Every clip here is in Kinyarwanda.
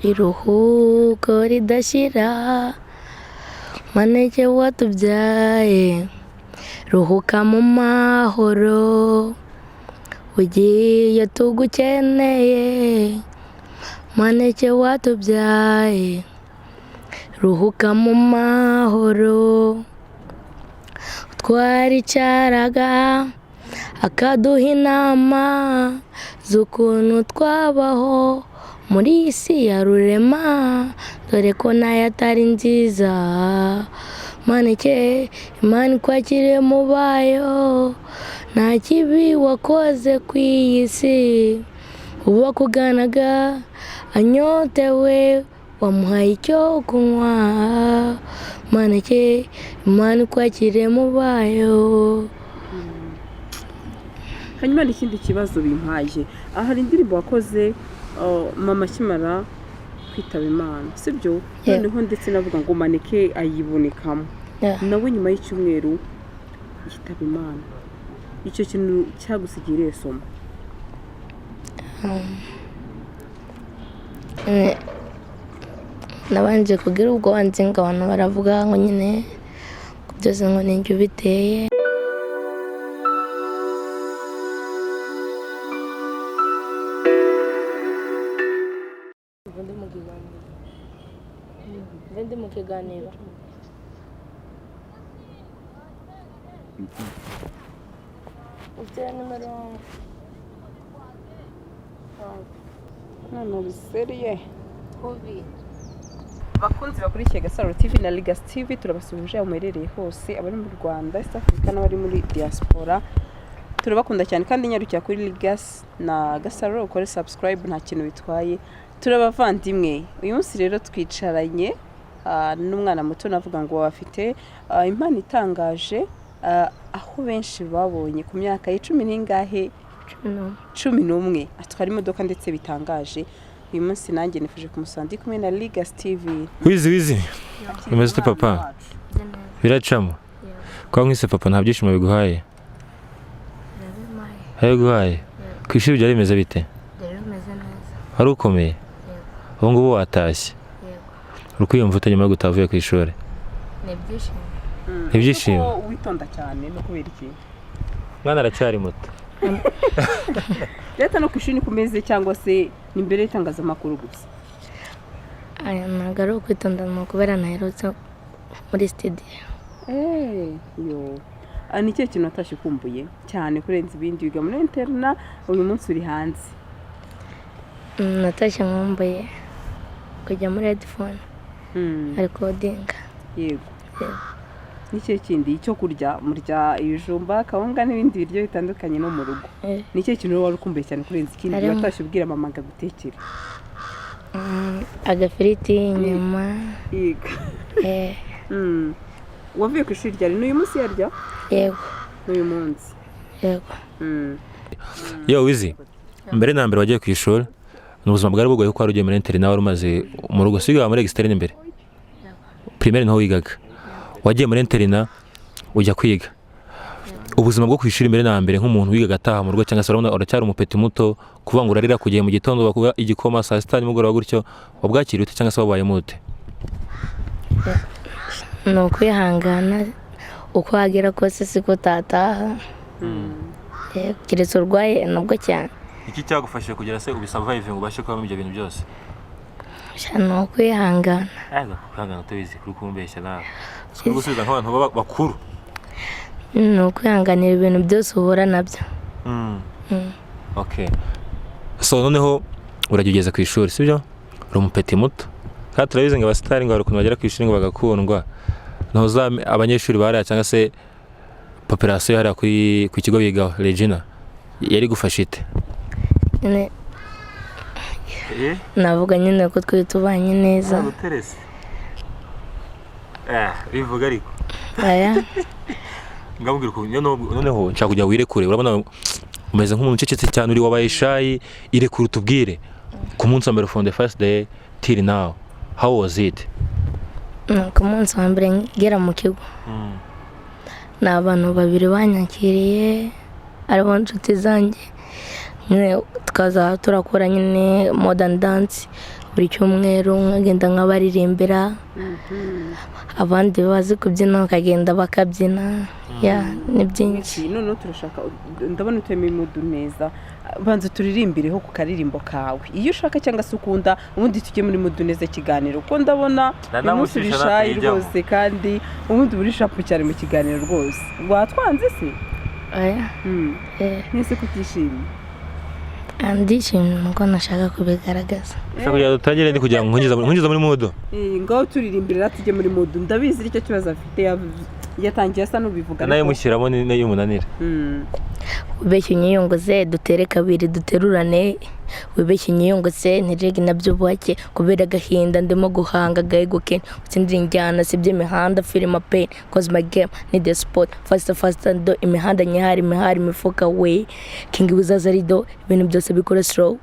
iruhuko ridashira, Maneke watubyaye, ruhuka mu mahoro, ugiye tugukeneye, Maneke watubyaye, ruhuka mu mahoro, twaricaraga akaduha inama z'ukuntu twabaho muri iyi si ya rurema, dore ko nayo atari nziza, Maneke Imana ikwakire mu bayo, nta kibi wakoze ku iyi si, uwakuganaga anyotewe wamuhaye icyo kunywa, Maneke Imana ikwakire mu bayo. Hanyuma n'ikindi kibazo bimpaye, hari indirimbo wakoze mama akimara kwitaba Imana, sibyo? Noneho ndetse navuga ngo Maneke ayibonekamo, nawe nyuma y'icyumweru yitaba Imana, icyo kintu cyagusigiye isomo? Nabanje kugira ubwoba nzi ngo abantu baravuga ngo nyine byose ngo ninjye ubiteye. Ndi mu kiganiro. Ufite nimero None biseriye. Kobi. Bakunzi bakurikiye Gasaro TV na Ligas TV, turabasuhuje umerereye hose, abari mu Rwanda, East Africa n'abari muri diaspora. Turabakunda cyane kandi nyarukira kuri Ligas na Gasaro, ukore subscribe nta kintu bitwaye. Turabavandimwe. Uyu munsi rero twicaranye n'umwana muto navuga ngo afite impano itangaje, aho benshi babonye ku myaka y'icumi n'ingahe 11 atwara imodoka ndetse bitangaje. Uyu munsi nanjye nifuje kumusanga kumwe na Ligas TV. Wizi umeze ute papa? Biracamo kwa mwise papa, nta byishimo biguhaye? Haye guhaye kwishuri byari bimeze bite? bimeze neza. Wari ukomeye? Ubu ngubu watashye? Uri kwiyumva ute nyuma yo gutavuye ku ishuri? Ibyishimo. Witonda cyane no kubera iki? Mwana aracyari muto. Leta no kwishuri kumeze cyangwa se nimbere itangazamakuru gusa? Aya nagaro kwitonda no kubera naherutse muri studio. Yo. Ni cyo kintu atashye kumbuye cyane kurenza ibindi, wiga muri interna, uyu munsi uri hanze. Natashye nkumbuye kujya muri headphone. Recording. Yego. Ni cyo kindi cyo kurya, murya ibijumba, kawunga n'ibindi biryo bitandukanye no mu rugo. Ni cyo kintu wari ukumbuye cyane kurenza ikindi, watashye ubwira mama ngagutekere. Agafiriti, inyama. Yego. Wavuye ku ishuri ryari n'uyu munsi yarya? Yego. N'uyu munsi. Yego. Yo wizi, mbere na mbere wagiye ku ishuri, n'ubuzima bwari bugoye ko wari ugiye muri internet, wari umaze mu rugo siga muri externe imbere. Primaire niho wigaga. Wagiye muri internet ujya kwiga. Ubuzima bwo ku ishuri mbere na mbere nk'umuntu wigaga ataha mu rugo cyangwa se uracyari umupeti muto, kuvuga ngo urarira kugiye mu gitondo bakuga igikoma saa 6 nimugoroba gutyo, wabwakiriye ute cyangwa se wabaye mute? No kwihangana uko hagera kose siko tataha. Kiretse urwaye nabwo cyane. Iki cyagufashije kugira se ubisurvive ngo ubashe kuba mu ibyo bintu byose? Shano kwihangana. Kwihangana utabizi kuri kumbeshya nawe. Siko gusubiza nk'abantu bakuru. No kwihanganira ibintu byose uhura nabyo. Okay. So noneho uragigeza ku ishuri, sibyo? Uri umupeti muto. Kandi turabizi ngo abasitari ngo barukuntu bagera ku ishuri ngo bagakundwa. Noza abanyeshuri bari cyangwa se population yari ku kigo bigaho Regina yari gufasha ite? Navuga nyine ko twe tubanye neza. Bivuga ariko. Aya. Ngabwira ko noneho nshaka kujya wirekure, urabona umeze nk'umuntu ucecetse cyane, uri wabaye shy, irekure utubwire ku munsi wa mbere from the first day till now, how was it? Ku munsi wa mbere ngera mu kigo, n'abantu babiri banyakiriye, aribo inshuti zanjye, tukaza turakora nyine modern dance, buri cyumweru nkagenda nkabaririmbira abandi bazi kubyina bakagenda bakabyina ni byinshi. none turashaka ndabona uteme imudu neza banza turirimbireho ku karirimbo kawe iyo ushaka cyangwa se ukunda ubundi tujye muri mudu neza ikiganiro kuko ndabona umusubishayi rwose kandi ubundi buri shapu cyane mu kiganiro rwose watwanze se nese kutishimye ndishimye nuko nashaka kubigaragaza kugira dutangire ni kugira ngo nkungiza muri mudu ngaho turirimbira tujye muri mudu ndabizi icyo kibazo afite yatangiye asa n'ubivuga nayo mushyiramo n'iy'umunanira wibeshye unyiyunguze dutere kabiri duterurane wibeshye unyiyunguze ntirege nabyo buhake kubera agahinda ndimo guhanga agahego ke utsindira injyana si by'imihanda filima pain cause my game need the sport faster do imihanda nyihari imifuka we king buzaza rido ibintu byose bikora slow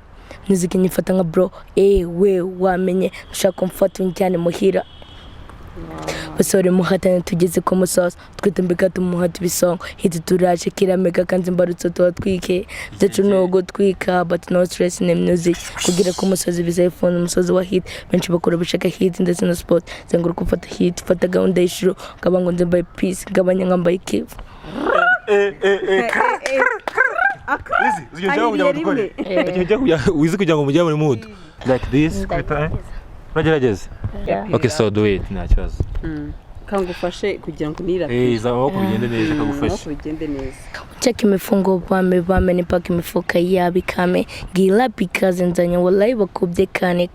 muziki nyifata nka bro we wamenye ushaka kumfata unjyane muhira basore muhatane tugeze ku musozo twitambika tumuhata ibisongo hiti turaje kiramega kandi mbarutse twatwike byacu nogo twika but no stress in music kugira ku musozi bizayifona umusozi wa hit benshi bakora bishaka hit ndetse na sport zenguruka ufata hit fata gahunda y'ishuro ngabango nze by peace ngabanya ngambaye kivu wizi kugira ngo mujye muri mood like this nagerageze okay so do it nta kibazo kangufashe kugira ngo nirate amaboko bigende neza kagufashe bigende neza check imifungo bame ni paka imifuka yabikame gila because nzanye wallahi bakubye kane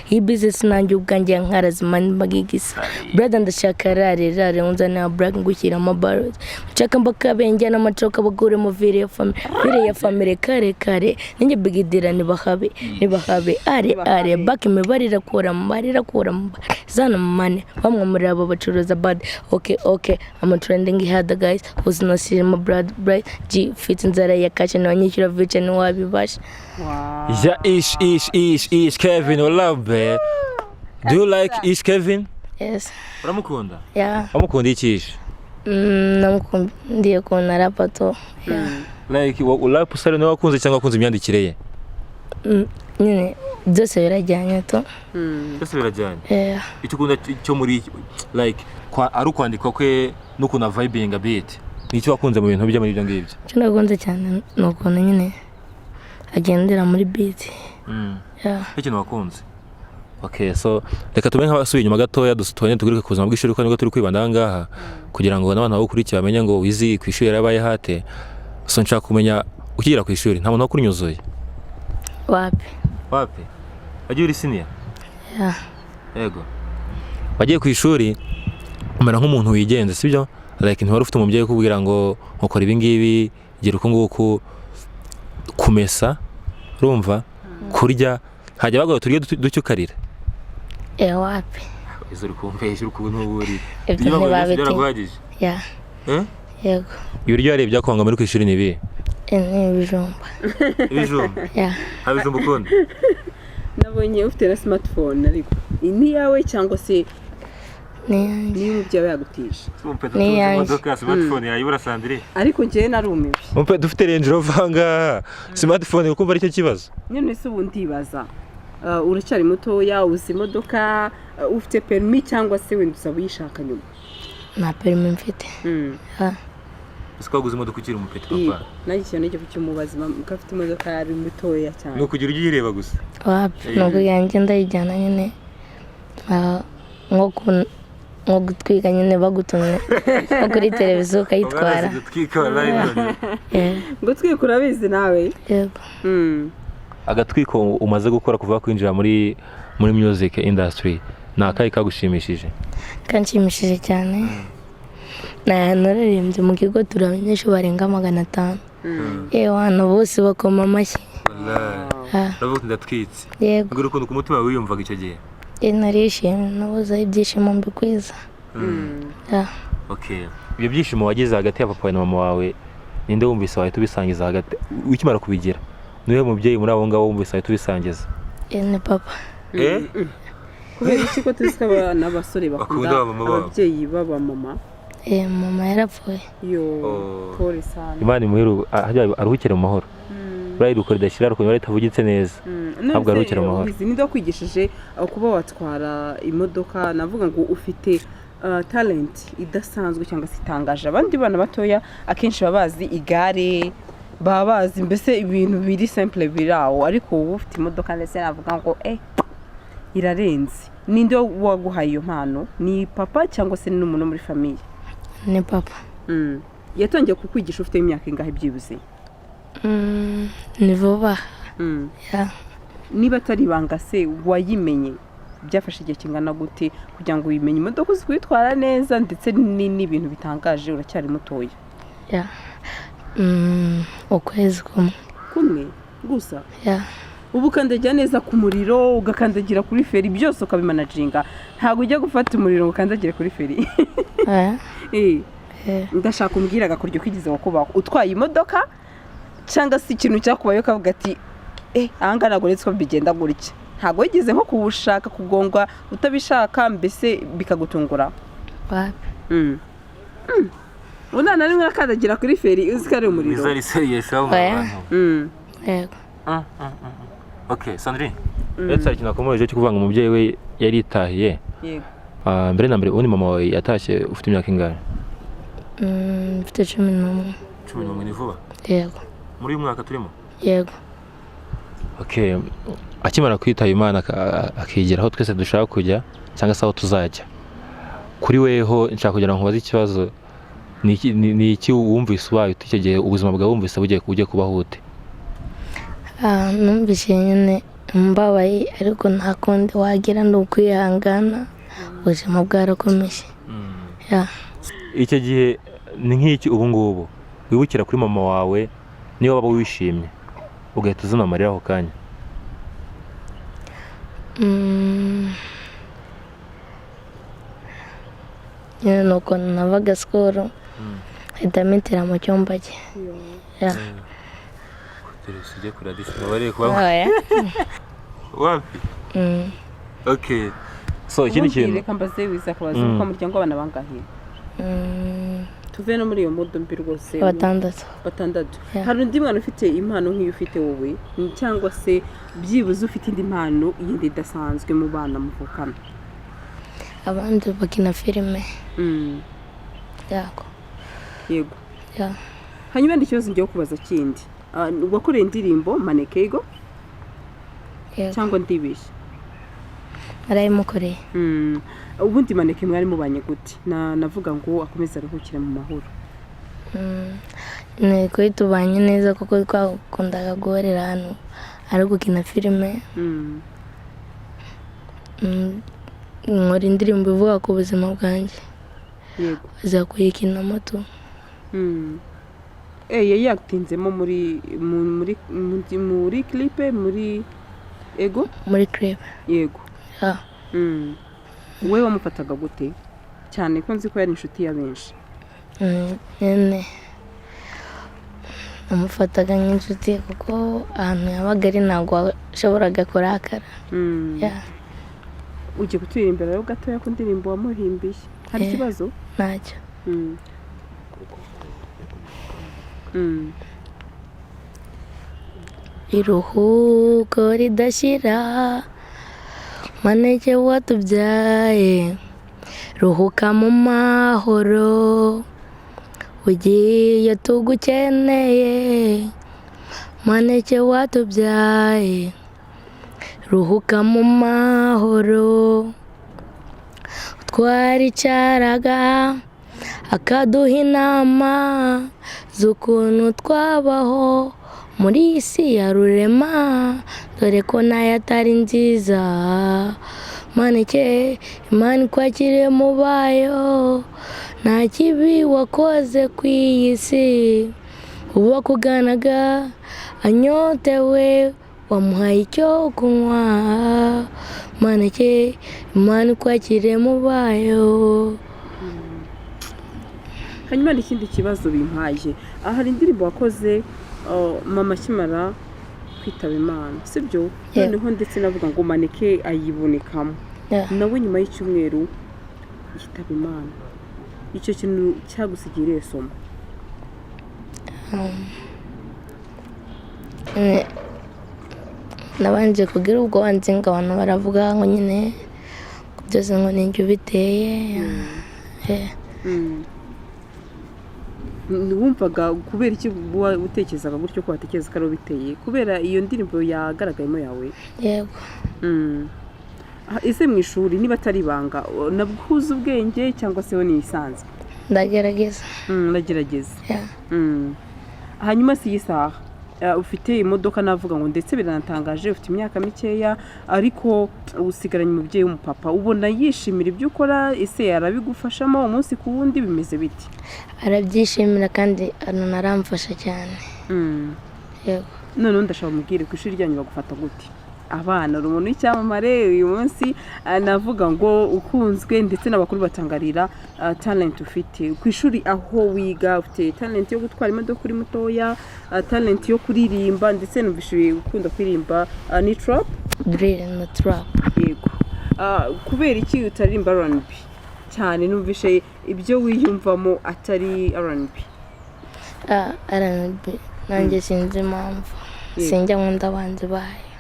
iyi business nanjye ubwanjye nkarazimana bagigisa brother ndashaka ararira unzana brag ngushyira amabarot check mbakabenge n'amacoka bagure mu vire ya family kare ninjye bigidira nibahabe are back imibarira kora zana mane bamwe muri abo bacuruza bad okay I'm trending here the guys who's not see my brother G fit inzara yakache na wanyishira vicha ni wabibasha ya ish Kevin love do you like ish Kevin yes uramukunda amukunda ikish namukundiye ko narapa to like urapa usare no wakunze cyangwa wakunze imyandikire ye nyine byose birajyanye to byose birajyanye icyo ukunda cyo muri like ari ukwandika kwe n'ukuna vibing a bit nicyo wakunze mu bintu bijya muri ibyo ngibyo cyo nakunze cyane n'ukuntu nyine agendera muri beat ikintu wakunze okay so reka tube nk'abasubiye inyuma gatoya dusitone tuguruke ku buzima bw'ishuri ko nibwo turi kwibanda ngaha kugira ngo n'abantu bagukurikira bamenye ngo wizi ku ishuri yarabaye hate so nshaka kumenya ukigera ku ishuri nta muntu wakunyuzuye wapi wagiye uri senior yego wagiye ku ishuri umera nk'umuntu wigenze sibyo like ntiwari ufite umubyeyi ukubwira ngo nkokora ibi ngibi gira uko nguko kumesa urumva kurya hajya bagwa turye ducyukarira wapi izo rukumbesha ukuntu uburi ibyo ntibabite yego ibiryo yarebye akwanga muri ku ishuri ni ibi ibijumba abijumba ukunda nabonye ufite na smartphone ariko ni yawe cyangwa se ni umubyeyi yagutije ni imodoka smartphone yayibura Sandrine ariko njye narumiwe dufite Range Rover ngaha smartphone ukumva aricyo kibazo nyine se ubu ndibaza uracyari mutoya uzi imodoka ufite permis cyangwa se wenda usaba uyishaka nyuma nta permis mfite twaguze imodoka ukiri umupeti papa nanjye cyane cyo cyumubaza mukafite imodoka yari mutoya cyane no kugira ujye ireba gusa nubwo yanjye ndayijyana nyine nko gutwika nyine bagutumye nko kuri televiziyo ukayitwara gutwika urabizi nawe yego agatwiko umaze gukora kuva kwinjira muri music industry ni akahe kagushimishije kanshimishije cyane naririmbye mu kigo turi abanyeshuri barenga 500 abantu bose bakoma amashyi ndavuga ndatwitse yego ngura ukuntu ku mutima wiyumvaga icyo gihe narishimye nabuze ibyishimo mbikwiza okay ibyo byishimo wagize hagati ya papa na mama wawe ninde wumvise wawe tubisangiza hagati ukimara kubigira niwe mubyeyi muri abo ngabo wumvise wawe tubisangiza ni papa kubera iki ko tuzaba n'abasore bakunda ababyeyi baba mama mama yarapfuye pole sana Imana imuheru aruhukire mu mahoro urayiruka ridashyira rukunywa ritavugitse neza ntabwo arukira amahoro. Izi ni kwigishije kuba watwara imodoka, navuga ngo ufite talent idasanzwe cyangwa se itangaje. Abandi bana batoya akenshi baba bazi igare, baba bazi mbese ibintu biri simple birawo, ariko wowe ufite imodoka ndetse navuga ngo irarenze. Ninde waguhaye iyo mpano? Ni papa cyangwa se n'umuntu muri famille? Ni papa. Yatangiye kukwigisha ufite imyaka ingahe byibuze? Ni vuba. Niba atari ibanga se wayimenye byafashe igihe kingana gute kugira ngo uyimenye imodoka uzi kuyitwara neza ndetse n'ibintu bitangaje uracyari mutoya? Ukwezi kumwe gusa? Ubu ukandagira neza ku muriro, ugakandagira kuri feri, byose ukabimanaginga. Ntabwo ujya gufata umuriro ukandagire kuri feri. Ndashaka umbwira agakoryo kigize wakubaho utwaye imodoka cyangwa se ikintu cyakubaye ukavuga ati ahanga ntabwo uretse ko bigenda gutya. Ntabwo wigeze nko kubushaka kugongwa utabishaka mbese bikagutungura? Unana rimwe akandagira kuri feri uzi ko ari umuriro. Bizari serious aho abantu. Yego. Okay, Sandrine. Let's say kinakomeje cyo kuvanga umubyeyi we yari itahiye. Yego. Mbere na mbere ubundi mama wawe yatashye ufite imyaka ingahe? Mfite 11. 11 ni vuba? Yego. Muri uyu mwaka turimo? Yego. Okay, akimara kwitaba Imana akigera aho twese dushaka kujya cyangwa se aho tuzajya. Kuri weho nshaka kugira ngo baze ikibazo ni iki wumvise ubaye icyo gihe ubuzima bwawe wumvise bugiye kubaho ute? Numvise nyine mbabaye ariko nta kundi wagira no kwihangana, ubuzima bwarakomeje. Icyo gihe ni nk'iki ubu ngubu wibukira kuri mama wawe niba waba wishimye ugahita uzana amarira ako kanya? Nyine nuko navaga sikoro ahita amitira mu cyumba cye. Sijya kuri adisi nabareye kuba wapi? Okay, so ikindi kintu reka mbaze wiza kubaza uko muryango abana bangahe? Tuve no muri iyo modo mbi rwose. Batandatu. Hari undi mwana ufite impano nk'iyo ufite wowe cyangwa se byibuze ufite indi mpano yindi idasanzwe mu bana muvukana? Abandi bakina filime. Yego. Hanyuma ndi kibazo ngiye kubaza kindi. Wakoreye indirimbo Maneke go? Cyangwa ndibishye? Arayimukoreye. Ubundi Maneke mwari mubanye gute? Navuga ngo akomeza aruhukire mu mahoro. Niko tubanye neza kuko twakundaga guhorera hano ari gukina filime. Nkora indirimbo ivuga ku buzima bwanjye. Yego. Aza kuyikina moto. Yatinzemo muri clip muri ego? Muri clip. Yego. Wewe wamufataga gute? Cyane ko nzi ko yari inshuti ya benshi. Nyine amufataga nk'inshuti kuko ahantu yabaga ari ntabwo ashoboraga kurakara. Ujye kuturirimba rero gatoya ku ndirimbo wamuhimbiye. Hari ikibazo? Ntacyo. Iruhuko ridashira Maneke watubyaye, ruhuka mu mahoro, ugiye tugukeneye. Maneke watubyaye, ruhuka mu mahoro, twaricaraga akaduha inama z'ukuntu twabaho muri isi ya rurema, dore ko nayo atari nziza. Maneke Imana ikwakire mu bayo, nta kibi wakoze ku iyi si. Uwakuganaga anyotewe wamuhaye icyo kunywa. Maneke Imana ikwakire mu bayo. Hanyuma ikindi kibazo bimpaye, hari indirimbo wakoze mama kimara kwitaba Imana, sibyo? Noneho ndetse navuga ngo Maneke ayibonekamo. Nawe nyuma y'icyumweru yitaba Imana. Icyo kintu cyagusigiriye somo? nabanje kugira ubwo wanzinga abantu baravuga ngo nyine byose ngo ninjye ubiteye. wumvaga kubera iki utekerezaga gutyo ko watekereza ko ari biteye kubera iyo ndirimbo yagaragayemo yawe? Yego. Ese mu ishuri niba atari ibanga nabuhuza ubwenge cyangwa se ni isanzwe? Ndagerageza. Ndagerageza. Hanyuma si isaha ufite imodoka navuga ngo ndetse biranatangaje ufite imyaka mikeya ariko usigaranye umubyeyi w'umupapa, ubona yishimira ibyo ukora? Ese yarabigufashamo umunsi ku wundi bimeze biti? Arabyishimira kandi anaramfasha cyane. Yego. None ndashaka umubwire ku ishuri ryanyu bagufata gute? Abana umuntu w'icyamamare uyu munsi navuga ngo ukunzwe ndetse n'abakuru batangarira talent ufite ku ishuri aho wiga. Ufite talent yo gutwara imodoka uri mutoya, talent yo kuririmba ndetse numvise ukunda kuririmba ni trap, drill na trap. Yego. Kubera iki utaririmba R&B cyane? Numvise ibyo wiyumvamo atari R&B. R&B nanjye sinzi impamvu, sinjya nkunda abanzi bayo.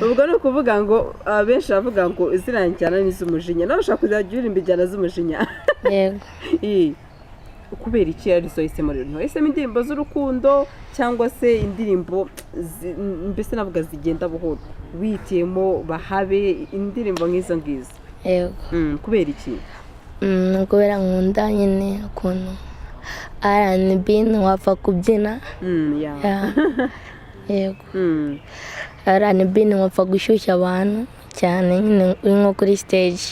Ubwo ni ukuvuga ngo benshi bavuga ngo ziranjyana n'iz'umujinya, nawe ushaka kuzajya uririmba injyana z'umujinya. Yego. Kubera iki arizo wahisemo rero? Ntiwahisemo indirimbo z'urukundo cyangwa se indirimbo mbese navuga zigenda buhoro, wihitiyemo bahabe indirimbo nk'izo ngizo? Yego. Kubera iki? Kubera nkunda nyine ukuntu R&B ntiwapfa kubyina. Yego. R&B ntiwapfa gushyushya abantu cyane nyine uri nko kuri stage.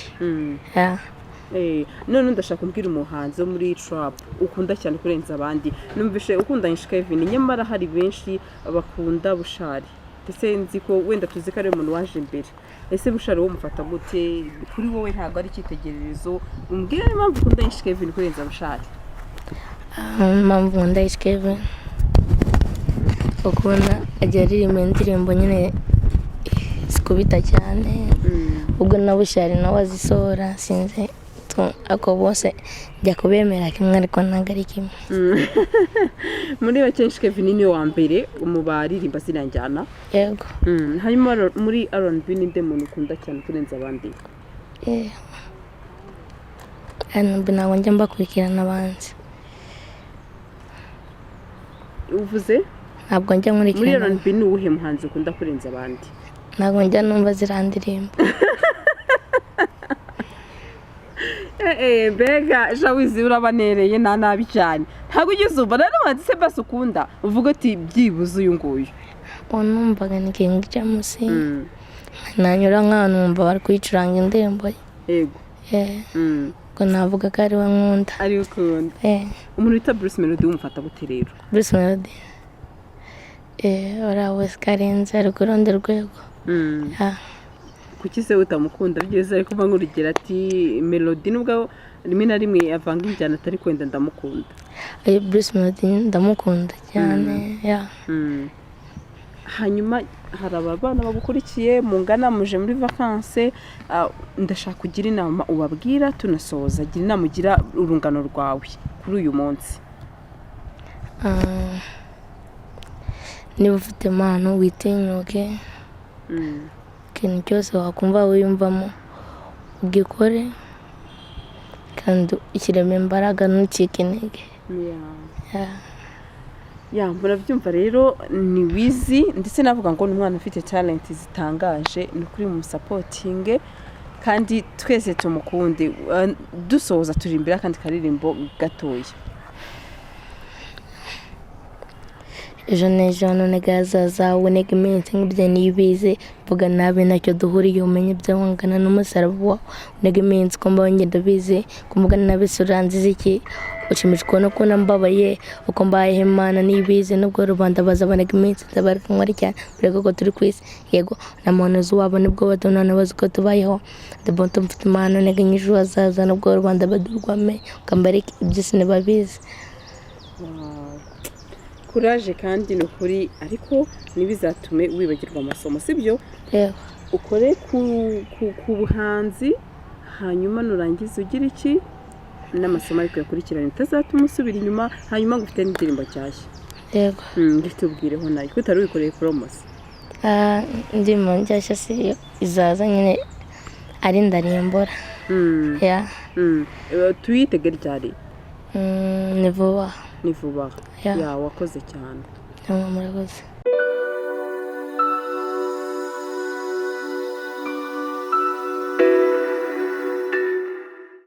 None ndashaka kumbwira umuhanzi wo muri trap ukunda cyane kurenza abandi. Numvise ukunda Kevin, nyamara hari benshi bakunda Bushari. Ese nzi ko wenda tuzi ko ari umuntu waje imbere. Ese Bushari wo mufata gute? Kuri wowe ntabwo ari icyitegererezo. Umbwira impamvu ukunda Kevin kurenza Bushari? Impamvu nkunda Kevin ukubona ajya aririmba indirimbo nyine zikubita cyane, ubwo na Bushari nawe azisohora sinzi ako bose njya kubemera kimwe ariko ntabwo ari kimwe. Muri bake Kevin ni wa mbere mu baririmba ziranjyana. Yego. Hanyuma muri R&B ninde muntu ukunda cyane kurenza abandi? R&B ntabwo njya mbakurikirana abanzi. Uvuze? Ntabwo njya nkurikirana. Muri R&B ni uwuhe muhanzi ukunda kurenza abandi? Ntabwo njya numva zirandirimba. Mbega jawizi urabanereye nta nabi cyane. Ntabwo ugeze umva rero umuhanzi se basi ukunda uvuga ati byibuze uyu nguyu? Numvaga ni King James. Nanyura nk'ahantu numva bari kuyicuranga indirimbo ye. Yego. Ko navuga ko ari we nkunda. Ari ukunda. Umuntu wita Bruce Melody wumufata gute rero? Bruce Melody urawe karenze ari ku rundi rwego. Kuki se utamukunda? Bigeze ariko mva nk'urugero ati Melody nubwo rimwe na rimwe avanga injyana atari kwenda ndamukunda. Bruce Melody ndamukunda cyane. Hanyuma hari abana bagukurikiye mungana muje muri vacances, ndashaka kugira inama ubabwira tunasoza. Gira inama ugira urungano rwawe kuri uyu munsi. Niba ufite impano witinyuke, ikintu cyose wakumva wiyumvamo ugikore kandi ushyiremo imbaraga ntucike intege. Murabyumva rero ni Wizi ndetse navuga ngo ni umwana ufite talent zitangaje, ni kuri mu supporting kandi twese tumukunde. Dusoza turimbira kandi karirimbo gatoya. Ejo n'ejo none gazaza uboneka iminsi nk'ibyo nibize vuga nabi nacyo duhuriye umenye byangana n'umusaraba wawe. Uboneka iminsi ko mbaho ngenda bize kumugana nabisura nziza iki ushimishwa no kubona mbabaye uko mbaye Imana nibize nubwo rubanda bazaboneka iminsi nzabarika nk'ari cyane mbere ko turi ku isi. Yego na muntu zuwabo nibwo badonana bazuko tubayeho ndabonto mfite Imana neganyije azaza nubwo rubanda badurwame ukambarika ibyisi nibabize. Courage kandi no kuri ariko nibizatume wibagirwa amasomo sibyo? Ukore ku buhanzi hanyuma nurangiza ugira iki n'amasomo ariko yakurikirana utazatuma usubira inyuma hanyuma ngufite n'indirimbo cyashya. yego nditubwireho nayo ko utari wikoreye promosi ndi mu njyashya si izaza nyine ari ndarimbura ya tuyitege ryari ni vuba ni vuba Ya. ya wakoze cyane murakoze